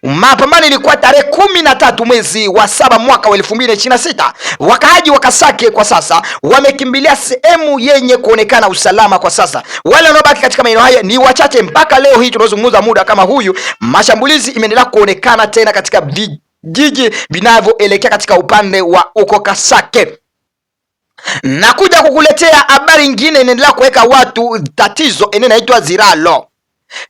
Mapambano ilikuwa tarehe 13 mwezi wa 7 mwaka wa 2026. Wakaaji wa Kasake kwa sasa wamekimbilia sehemu yenye kuonekana usalama kwa sasa. Wale wanaobaki katika maeneo haya ni wachache. Mpaka leo hii tunazungumza muda kama huyu, mashambulizi imeendelea kuonekana tena katika vijiji vinavyoelekea katika upande wa uko Kasake. Na kuja kukuletea habari nyingine inaendelea kuweka watu tatizo, eneo inaitwa Ziralo.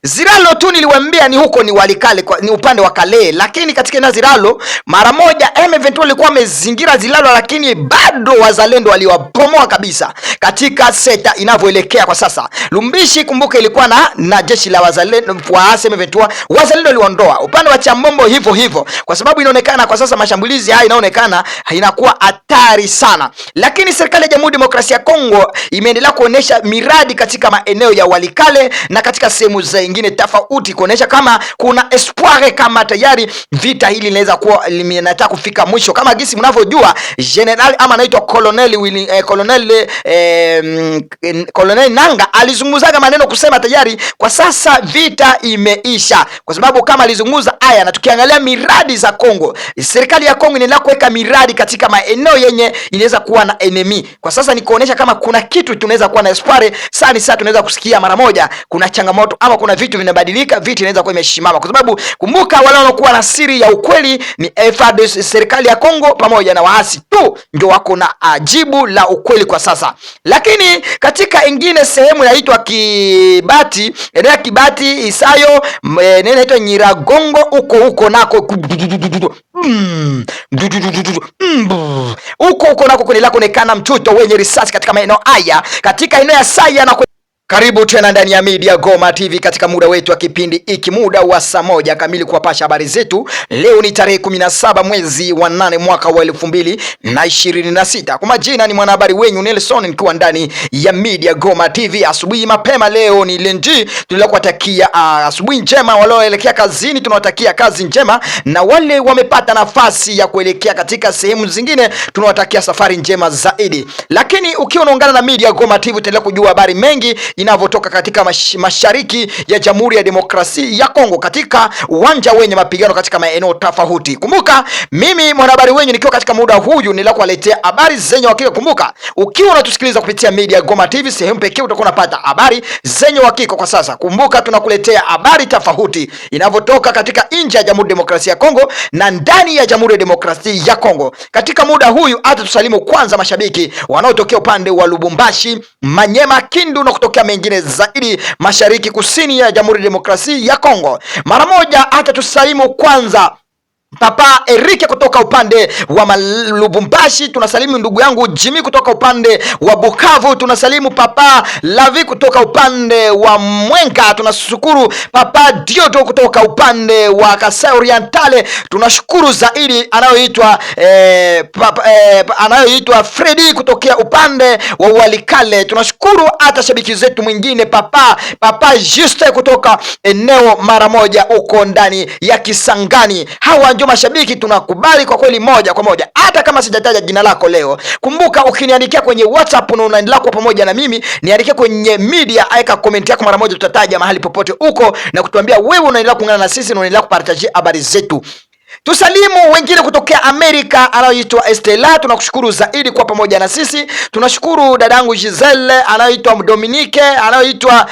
Ziralo tu niliwaambia ni huko ni Walikale, ni upande wa Kale, lakini katika eneo Ziralo mara moja M23 walikuwa wamezingira Ziralo, lakini bado wazalendo waliwapomoa kabisa katika sekta inavyoelekea kwa sasa. Lumbishi kumbuka ilikuwa na jeshi la wazalendo waasi M23, wazalendo waliondoa upande wa Chambombo hivyo hivyo, kwa sababu inaonekana kwa sasa mashambulizi haya inaonekana inakuwa hatari sana. Lakini serikali ya Jamhuri ya Demokrasia ya Kongo imeendelea kuonesha miradi katika maeneo ya Walikale na katika sehemu zingine tofauti kuonesha kama kuna espoir kama tayari vita hili linaweza kuwa linataka kufika mwisho. Kama gisi mnavyojua general ama anaitwa Colonel Nanga alizungumzaga maneno kusema tayari kwa sasa vita imeisha, kwa sababu kama alizungumza haya, na tukiangalia miradi za Kongo, serikali ya Kongo inaendelea kuweka miradi katika maeneo yenye inaweza kuwa na enemy. Kwa sasa ni kuonesha kama kuna kitu tunaweza kuwa na espoir sana. Sasa tunaweza kusikia mara moja kuna changamoto ama kuna vitu vinabadilika, vitu inaweza kuwa imeshimama, kwa sababu kumbuka wale wanaokuwa na siri ya ukweli ni FARDC, serikali ya Kongo pamoja na waasi tu ndio wako na jibu la ukweli kwa sasa. Lakini katika ingine sehemu inaitwa Kibati, eneo Kibati Isayo, eneo inaitwa Nyiragongo, huko nako huko nako kuendelea kuonekana mchuto wenye risasi katika maeneo haya katika eneo ya Saya na karibu tena ndani ya Media Goma TV katika muda wetu wa kipindi hiki, muda wa saa 1 kamili kuwapasha habari zetu. Leo ni tarehe 17 mwezi wa 8 mwaka wa 2026. Kwa majina ni mwanahabari wenyu Nelson, nikiwa ndani ya Media Goma TV. Asubuhi mapema leo ni lendi, tunataka kuwatakia asubuhi njema. Walioelekea kazini tunawatakia kazi njema, na wale wamepata nafasi ya kuelekea katika sehemu zingine tunawatakia safari njema zaidi. Lakini ukiwa unaungana na Media Goma TV utaendelea kujua habari mengi inavyotoka katika mashariki ya Jamhuri ya Demokrasia ya Kongo katika uwanja wenye mapigano katika maeneo tofauti. Kumbuka mimi mwanahabari wenyu nikiwa katika muda huyu nilikuwaletea habari zenye uhakika. Kumbuka ukiwa unatusikiliza kupitia Media Goma TV, sehemu pekee utakuwa unapata habari zenye uhakika kwa sasa. Kumbuka tunakuletea habari tofauti inavyotoka katika nje ya Jamhuri ya Demokrasia ya Kongo na ndani ya Jamhuri ya Demokrasia ya Kongo. Katika muda huyu hata tusalimu kwanza mashabiki wanaotokea upande wa Lubumbashi, Manyema, Kindu na kutokea mengine zaidi mashariki kusini ya Jamhuri ya Demokrasia ya Kongo. Mara moja hata tusalimu kwanza Papa Erike kutoka upande wa Lubumbashi, tunasalimu ndugu yangu Jimmy kutoka upande wa Bukavu, tunasalimu Papa Lavi kutoka upande wa Mwenga, tunashukuru Papa Diodo kutoka upande wa Kasai Orientale, tunashukuru zaidi anayoitwa Freddy kutokea upande wa Walikale, tunashukuru hata shabiki zetu mwingine Papa Juste kutoka eneo mara moja uko ndani ya Kisangani. Hawa mashabiki tunakubali kwa kweli moja kwa moja, hata kama sijataja jina lako leo. Kumbuka ukiniandikia kwenye WhatsApp na unaendelea kwa pamoja na mimi, niandikie kwenye media, aika comment yako mara moja, tutataja mahali popote uko na kutuambia wewe unaendelea kuungana na sisi na unaendelea kupartajia habari zetu. Tusalimu wengine kutokea Amerika anayoitwa Estela, tunakushukuru zaidi kwa pamoja na sisi. Tunashukuru dadangu Giselle, anayoitwa Dominique, anayoitwa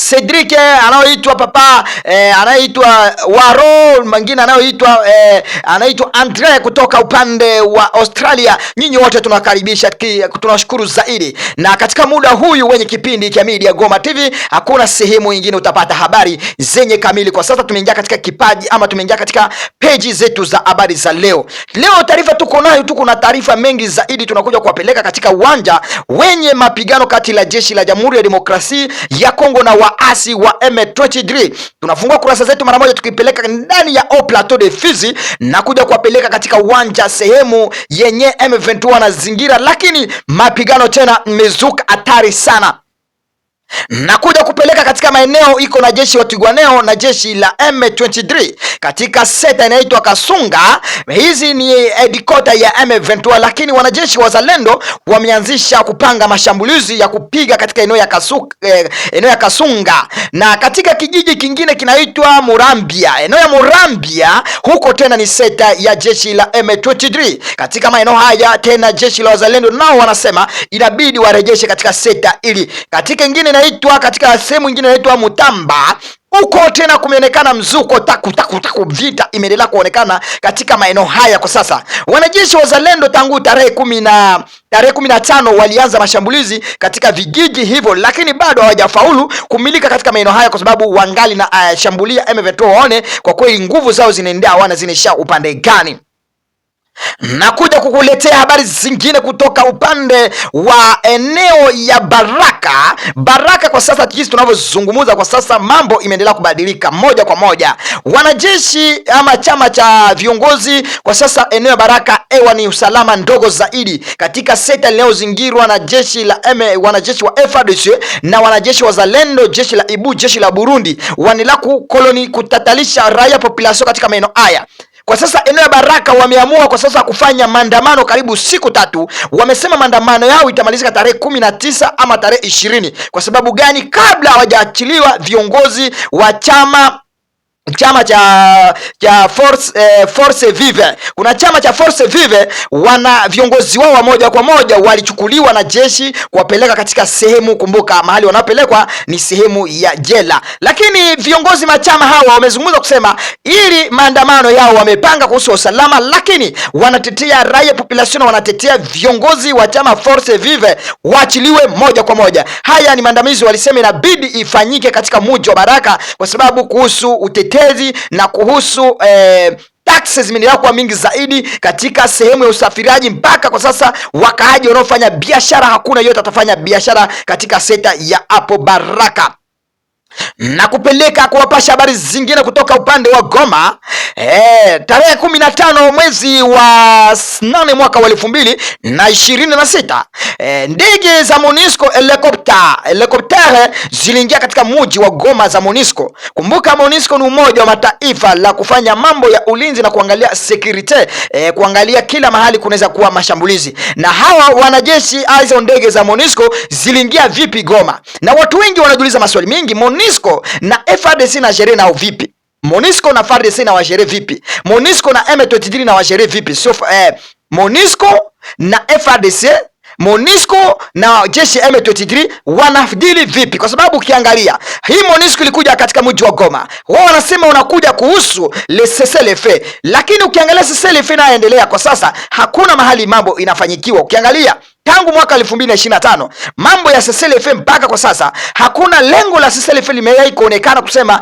Cedric, anaoitwa Papa anaitwa Waro, mwingine anaitwa Andre kutoka upande wa Australia. Nyinyi wote tunakaribisha, tunashukuru zaidi. Na katika muda huyu wenye kipindi cha Media Goma TV hakuna sehemu nyingine utapata habari zenye kamili. Kwa sasa tumeingia katika kipaji ama tumeingia katika page zetu za habari za leo. Taarifa tuko nayo, tuko na taarifa mengi zaidi tunakuja kuwapeleka katika uwanja wenye mapigano kati la jeshi la Jamhuri ya Demokrasia ya Kongo na waasi wa M23. Tunafungua kurasa zetu mara moja tukipeleka ndani ya Plateau de Fizi na kuja kuwapeleka katika uwanja sehemu yenye M23 na zingira, lakini mapigano tena mezuka hatari sana. na kuja kupeleka katika maeneo iko na jeshi wa Twirwaneho na jeshi la M23 katika seta inaitwa Kasunga. Hizi ni headquarter ya M23, lakini wanajeshi wa Zalendo wameanzisha kupanga mashambulizi ya kupiga katika eneo ya Kasunga na katika kijiji kingine kinaitwa Murambia. Eneo ya Murambia huko tena ni seta ya jeshi la M23. Katika maeneo haya tena jeshi la Zalendo nao wanasema inabidi warejeshe katika seta ili. Katika sehemu nyingine inaitwa Mutamba, huko tena kumeonekana mzuko taku vita imeendelea kuonekana katika maeneo haya kwa sasa. Wanajeshi wa Zalendo tangu tarehe 15 walianza mashambulizi katika vijiji hivyo, lakini bado hawajafaulu kumilika katika maeneo haya kwa sababu wangali na shambulia M23 waone kwa kweli nguvu zao zinaendea wana zinesha upande gani. Na kuja kukuletea habari zingine kutoka upande wa eneo ya Baraka. Kwa sasa jinsi tunavyozungumza kwa sasa, mambo imeendelea kubadilika moja kwa moja. Wanajeshi ama chama cha viongozi kwa sasa eneo ya Baraka ni usalama ndogo zaidi katika seta linalozingirwa na wanajeshi wa FARDC na wanajeshi wa Zalendo, jeshi la Ibu, jeshi la Burundi wanaendelea kutatalisha raia population katika maeneo haya. Kwa sasa eneo ya Baraka wameamua kwa sasa kufanya maandamano karibu siku 3. Wamesema maandamano yao itamalizika tarehe 19 ama tarehe 20. Kwa sababu gani? Kabla hawajaachiliwa viongozi wa chama cha Force Vive. Kuna chama cha Force Vive, wana viongozi wao wa moja kwa moja walichukuliwa na jeshi kuwapeleka katika sehemu, kumbuka mahali wanapelekwa ni sehemu ya jela. Lakini viongozi machama hawa wamezungumza kusema ili maandamano yao wamepanga kuhusu usalama, lakini wanatetea raia population, wanatetea viongozi wa chama Force Vive waachiliwe moja kwa moja. Haya ni maandamizi walisema inabidi ifanyike katika mji wa Baraka kwa sababu kuhusu utetezi na kuhusu taxes zimeendelea kuwa mingi zaidi katika sehemu ya usafiriaji. Mpaka kwa sasa wakaaji wanaofanya biashara, hakuna yote atafanya biashara katika seta ya hapo Baraka. Na kupeleka kuwapasha habari zingine kutoka upande wa Goma. Tarehe 15 mwezi wa 8 mwaka wa 2026, ndege za MONUSCO helikopter ziliingia katika mji wa Goma za MONUSCO. Kumbuka MONUSCO ni Umoja wa Mataifa la kufanya mambo ya ulinzi na kuangalia security, kuangalia kila mahali kunaweza kuwa mashambulizi. Na hawa wanajeshi hizo ndege za MONUSCO ziliingia vipi Goma? Na watu wengi wanajiuliza maswali mengi. MONUSCO na FARDC na jere nao vipi? MONUSCO na FARDC na wajere vipi? MONUSCO na M23 na wajere vipi? So MONUSCO na FARDC, MONUSCO na jeshi M23 wanadili vipi? Kwa sababu ukiangalia hii MONUSCO ilikuja katika mji wa Goma, wao wanasema unakuja kuhusu le cessez-le-feu, lakini ukiangalia cessez-le-feu inaendelea kwa sasa, hakuna mahali mambo inafanyikiwa. Ukiangalia tangu mwaka 2025 mambo ya cessez-le-feu mpaka kwa sasa hakuna lengo la cessez-le-feu limewahi kuonekana kusema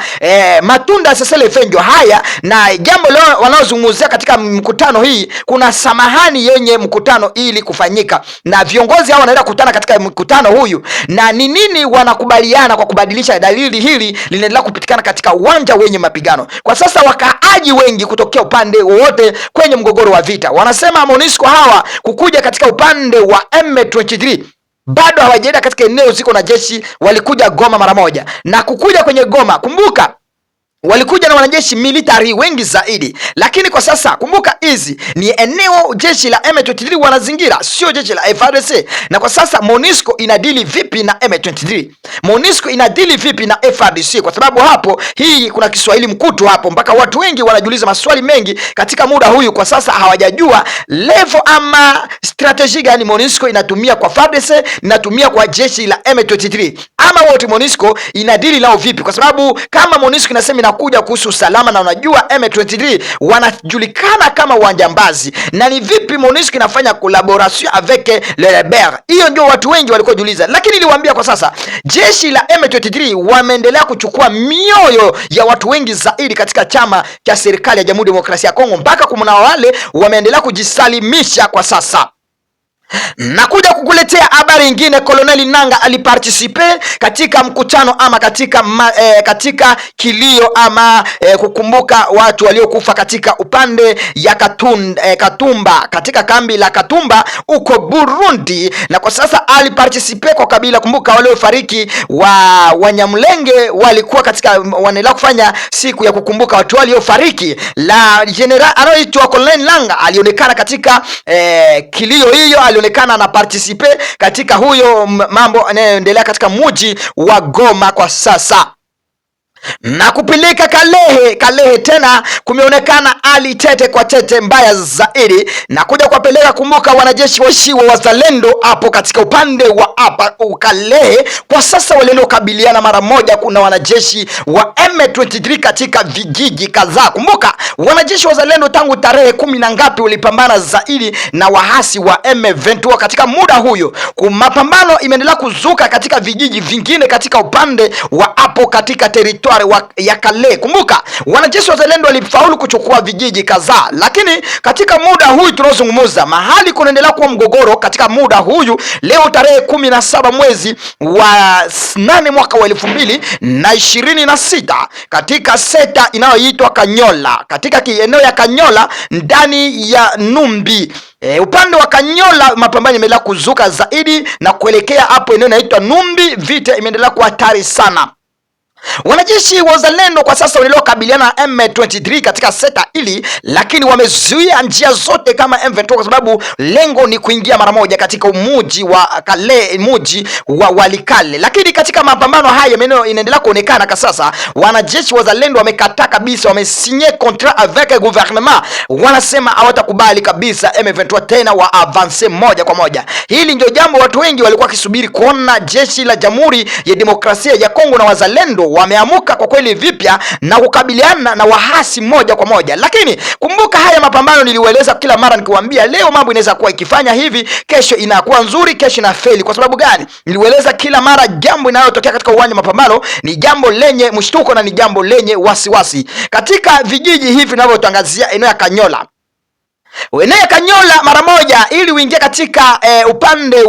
matunda ya cessez-le-feu ndio haya. Na jambo leo wanaozungumzia katika mkutano hii, kuna samahani yenye mkutano ili kufanyika na viongozi hao wanaenda kukutana katika mkutano huyu, na ni nini wanakubaliana kwa kubadilisha dalili hili linaendelea kupitikana katika uwanja wenye mapigano. Kwa sasa wakaaji wengi kutokea upande wote kwenye mgogoro wa vita wanasema MONUSCO hawa kukuja katika upande wa M23 bado hawajaenda katika eneo ziko na jeshi, walikuja Goma mara moja. Na kukuja kwenye Goma, kumbuka walikuja na wanajeshi military wengi zaidi, lakini kwa sasa kumbuka hizi ni eneo jeshi la M23 wanazingira, sio jeshi la FARDC. Na kwa sasa MONUSCO inadili vipi na M23? MONUSCO inadili vipi na FARDC? Kwa sababu hapo hii kuna Kiswahili mkutu hapo, mpaka watu wengi wanajiuliza maswali mengi katika muda huyu. Kwa sasa hawajajua level ama strategy gani MONUSCO inatumia kwa FARDC, inatumia kwa jeshi la M23, ama wote MONUSCO inadili lao vipi? Kwa sababu kama MONUSCO inasema inakuja kuhusu usalama, na unajua M23 wanajulikana kama wajambazi, na ni vipi MONUSCO inafanya collaboration avec les rebelles? Hiyo ndio watu wengi walikuwa jiuliza. Lakini niliwaambia kwa sasa jeshi la M23 wameendelea kuchukua mioyo ya watu wengi zaidi katika chama cha serikali ya Jamhuri ya Demokrasia ya Kongo, mpaka kuna wale wameendelea kujisalimisha kwa sasa. Nakuja kukuletea habari nyingine. Koloneli Nangaa alipartisipe katika mkutano ama katika kilio ama kukumbuka watu waliokufa katika upande ya Katumba, katika kambi la Katumba uko Burundi, na kwa sasa alipartisipe kwa kabila. Kumbuka waliofariki wa Wanyamulenge walikuwa katika wanaendelea kufanya siku ya kukumbuka watu waliofariki. La general anaitwa Koloneli Nangaa alionekana katika kilio hiyo, alionekana na participe katika huyo mambo yanayoendelea katika mji wa Goma kwa sasa. Na kupeleka Kalehe tena kumeonekana hali tete kwa tete mbaya zaidi, na kuja kuwapeleka. Kumbuka wanajeshi wa wazalendo hapo katika upande wa hapa Kalehe kwa sasa walienda kukabiliana mara moja. Kuna wanajeshi wa M23 katika vijiji kadhaa. Kumbuka wanajeshi wa wazalendo tangu tarehe 10 na ngapi walipambana zaidi na wahasi wa M23. Katika muda huyo mapambano imeendelea kuzuka katika vijiji vingine katika upande wa hapo katika territory ya Kalehe. Kumbuka wanajeshi wa wazalendo walifaulu kuchukua vijiji kadhaa, lakini katika muda huyu tunaozungumza mahali kunaendelea kuwa mgogoro katika muda huyu. Leo tarehe 17 mwezi wa 8 mwaka wa 2026 katika seta inayoitwa Kanyola, katika eneo ya Kanyola ndani ya Numbi. Upande wa Kanyola mapambano imeendelea kuzuka zaidi na kuelekea hapo eneo inaitwa Numbi. Vita imeendelea kuwa hatari sana. Wanajeshi wa wazalendo kwa sasa wanaendelea kukabiliana na M23 katika seta hili, lakini wamezuia njia zote kama M23 kwa sababu lengo ni kuingia mara moja katika mji wa Kalehe, mji wa Walikale. Lakini katika mapambano haya maeneo inaendelea kuonekana kwa sasa wanajeshi wa wazalendo wamekataa kabisa, wamesinye contrat avec gouvernement, wanasema hawatakubali kabisa M23 tena wa avance moja kwa moja. Hili ndio jambo watu wengi walikuwa kisubiri kuona jeshi la Jamhuri ya Demokrasia ya Kongo na wazalendo wameamuka kwa kweli vipya na kukabiliana na wahasi moja kwa moja. Lakini kumbuka haya mapambano niliueleza kila mara nikiwaambia leo mambo inaweza kuwa ikifanya hivi, kesho inakuwa nzuri, kesho inafeli. Kwa sababu gani? Niliueleza kila mara jambo linalotokea katika uwanja wa mapambano ni jambo lenye mshtuko na ni jambo lenye wasiwasi. Katika vijiji hivi ninavyotangazia eneo ya Kanyola, eneo ya Kanyola mara moja ili uingie katika upande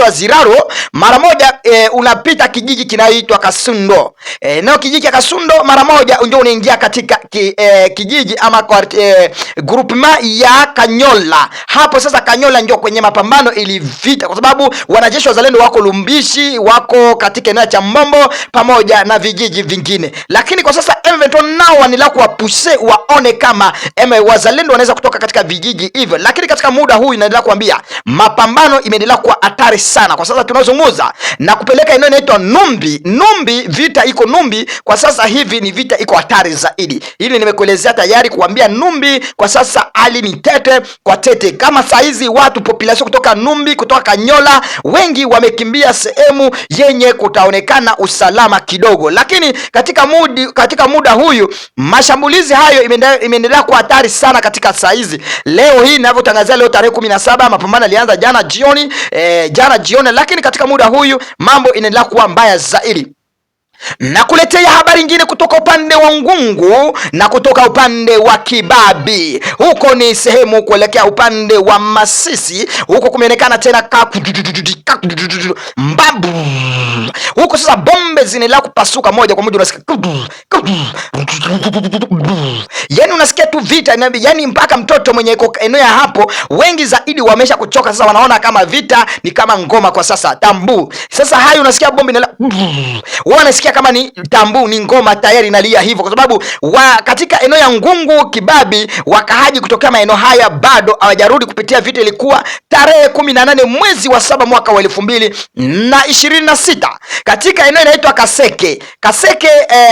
wa Ziraro mara moja unapita kijiji kinaitwa Kasundo. Nao kijiji cha Kasundo mara moja ndio unaingia katika kijiji ama groupement ya Kanyola. Hapo sasa Kanyola ndio kwenye mapambano ilivita, kwa sababu wanajeshi wa wazalendo wako Lumbishi, wako katika eneo cha Mbombo pamoja na vijiji vingine. Lakini kwa sasa M23 nao wanaendelea kuwapushe waone kama wazalendo wanaweza kutoka katika vijiji hivyo. Lakini katika muda huu inaendelea kuambia mapambano imeendelea kuwa hatari sana. Kwa sasa tunazungumza na kupeleka eneo inaitwa Numbi, vita iko Numbi kwa sasa hivi, ni vita iko hatari zaidi. Hili nimekuelezea tayari kuambia Numbi kwa sasa hali ni tete kwa tete. Kama saa hizi watu population kutoka Numbi, kutoka Kanyola wengi wamekimbia sehemu yenye kutaonekana usalama kidogo. Lakini katika muda huyu mashambulizi hayo imeendelea kuwa hatari sana katika saa hizi. Leo hii ninavyotangazia leo tarehe 17 mapambano yalianza jana jioni, lakini katika muda huyu mambo inaendelea kuwa mbaya zaidi. Na kuletea habari nyingine kutoka upande wa Ngungu na kutoka upande wa Kibabi. Huko ni sehemu kuelekea upande wa Masisi. Huko kumeonekana tena mbabu. Huko sasa bombe zinaendelea kupasuka moja kwa moja, unasikia yani unasikia tu vita, yani mpaka mtoto mwenye iko eneo hapo wengi zaidi wamesha kuchoka sasa, wanaona kama vita ni kama ngoma kwa sasa, tambu. Sasa hayo unasikia bombe wanasikia kama ni tambu, ni ngoma tayari inalia hivyo, kwa sababu katika eneo ya Ngungu Kibabi wakahaji kutokea maeneo haya bado hawajarudi kupitia vita. Ilikuwa tarehe 18 mwezi wa 7 mwaka wa 2026 katika eneo inaitwa Kaseke,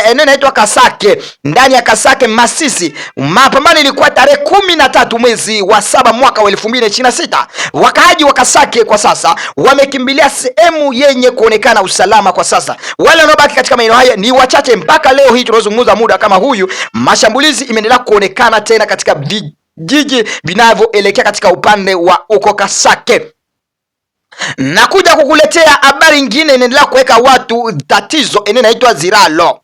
eneo inaitwa Kasake, ndani ya Kasake Masisi. Mapambano ilikuwa tarehe 13 mwezi wa 7 mwaka wa 2026. Wakahaji wa Kasake kwa sasa wamekimbilia sehemu yenye kuonekana usalama kwa sasa. Wale wanaobaki katika maeneo haya ni wachache. Mpaka leo hii tunazungumza muda kama huyu, mashambulizi imeendelea kuonekana tena katika vijiji vinavyoelekea katika upande wa uko Kasake. Na kuja kukuletea habari nyingine inaendelea kuweka watu tatizo, eneo inaitwa Ziralo.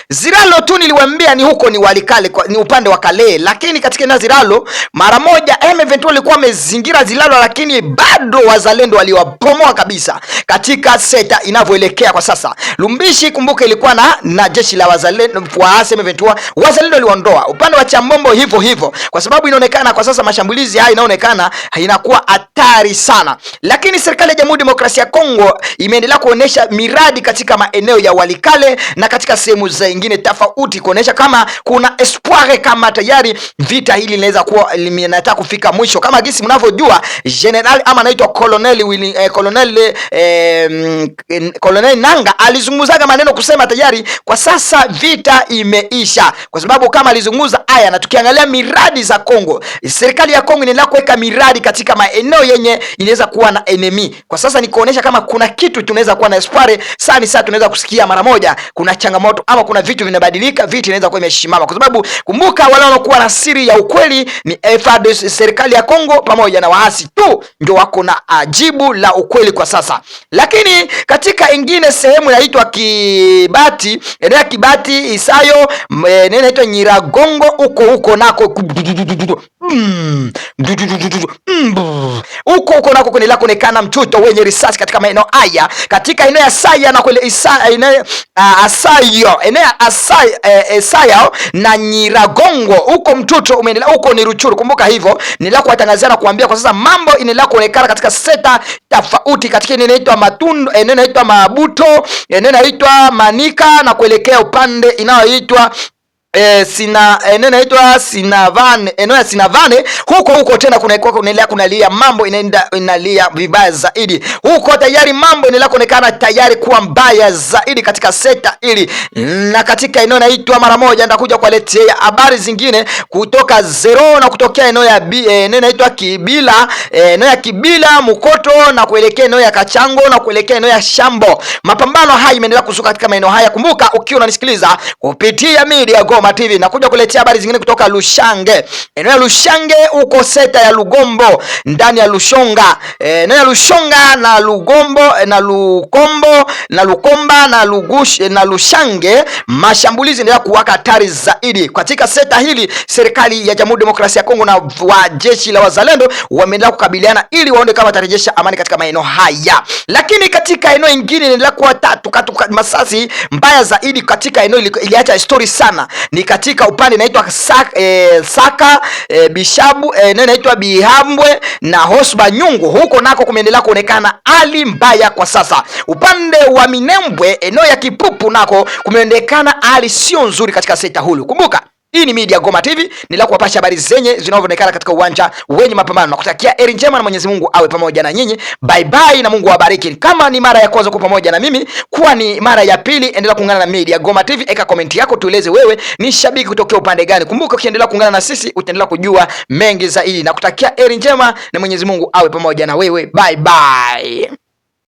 Ziralo tu niliwaambia ni huko ni Walikale, ni upande wa Kale, lakini katika eneo Ziralo mara moja M23 walikuwa wamezingira Ziralo, lakini bado wazalendo waliwapomoa kabisa katika seta inavyoelekea kwa sasa. Lumbishi kumbuka ilikuwa na jeshi la wazalendo wa M23, wazalendo waliondoa upande wa Chambombo hivyo hivyo, kwa sababu inaonekana kwa sasa mashambulizi haya inaonekana inakuwa hatari sana. Lakini serikali ya Jamhuri ya Demokrasia ya Kongo imeendelea kuonesha miradi katika maeneo ya Walikale na katika sehemu zingine tofauti kuonesha kama kuna espoir kama tayari vita hili linaweza kuwa linataka kufika mwisho. Kama gisi mnavyojua general ama anaitwa Colonel Nanga alizungumzaga maneno kusema tayari kwa sasa vita imeisha, kwa sababu kama alizungumza haya, na tukiangalia miradi za Kongo, serikali ya Kongo inaendelea kuweka miradi katika maeneo yenye inaweza kuwa na enemy. Kwa sasa ni kuonesha kama kuna kitu tunaweza kuwa na espoir sana, tunaweza kusikia mara moja kuna changamoto ama kuna vitu vinabadilika, vitu inaweza kuwa imeshimama, kwa sababu kumbuka wale wanaokuwa na siri ya ukweli ni FARDC, serikali ya Kongo pamoja na waasi tu ndio wako na jibu la ukweli kwa sasa. Lakini katika ingine sehemu inaitwa Kibati, eneo ya Kibati Isayo, eneo inaitwa Nyiragongo, huko nako huko nako kuendelea kuonekana mchuto wenye risasi katika maeneo haya, katika eneo ya Saya na kule Asayo, eneo ya Asayo na Nyiragongo, huko mchuto umeendelea, huko ni Ruchuru. Kumbuka hivyo nilikuwa kuwatangazia na kuambia kwa sasa mambo inaendelea kuonekana katika seta tofauti, katika eneo inaitwa Matundu, eneo inaitwa Mabuto, eneo inaitwa Manika na kuelekea upande inayoitwa eneo inaitwa Sinavane, eneo ya Sinavane, huko tena kunalia mambo inalia vibaya zaidi huko. Tayari mambo inaendelea kuonekana tayari kuwa mbaya zaidi katika sekta hili, na katika eneo inaitwa mara moja nitakuja kuwaletea habari zingine kutoka Zero na kutokea eneo ya eneo inaitwa Kibila, eneo ya Kibila Mukoto na kuelekea eneo ya Kachango na kuelekea eneo ya Shambo. Mapambano haya imeendelea kusuka katika maeneo haya. Kumbuka ukiwa unanisikiliza kupitia media Goma TV na kuja kuletea habari zingine kutoka Lushange, eneo ya Lushange huko seta ya Lugombo ndani ya Lushonga, eneo ya Lushonga na Lugombo na Lukombo na Lukomba na Lugush na Lushange, mashambulizi ndio kuwaka hatari zaidi katika seta hili. Serikali ya Jamhuri ya Demokrasia ya Kongo na wa jeshi la wazalendo wameendelea kukabiliana ili waone kama watarejesha amani katika maeneo haya. Lakini katika eneo lingine inaendelea kuwa masasi mbaya zaidi katika eneo iliacha story sana, ni katika upande inaitwa Saka Bishabu, inaitwa Bihambwe na Hosba Nyungu, huko nako kumeendelea kuonekana hali mbaya kwa sasa. Upande wa Minembwe eneo ya Kipupu nako kumeonekana hali sio nzuri katika sekta hulu. Kumbuka hii ni media Goma TV, nila kuwapasha habari zenye zinavyoonekana katika uwanja wenye mapambano, na kutakia heri njema na Mwenyezi Mungu awe pamoja na nyinyi. Bye bye na Mungu awabariki. Kama ni mara ya kwanza kwa pamoja na mimi, kuwa ni mara ya pili, endelea kuungana na media Goma TV, eka comment yako tueleze wewe ni shabiki kutokea upande gani. Kumbuka ukiendelea kuungana na sisi utaendelea kujua mengi zaidi, na kutakia heri njema na Mwenyezi Mungu awe pamoja na wewe. Bye bye.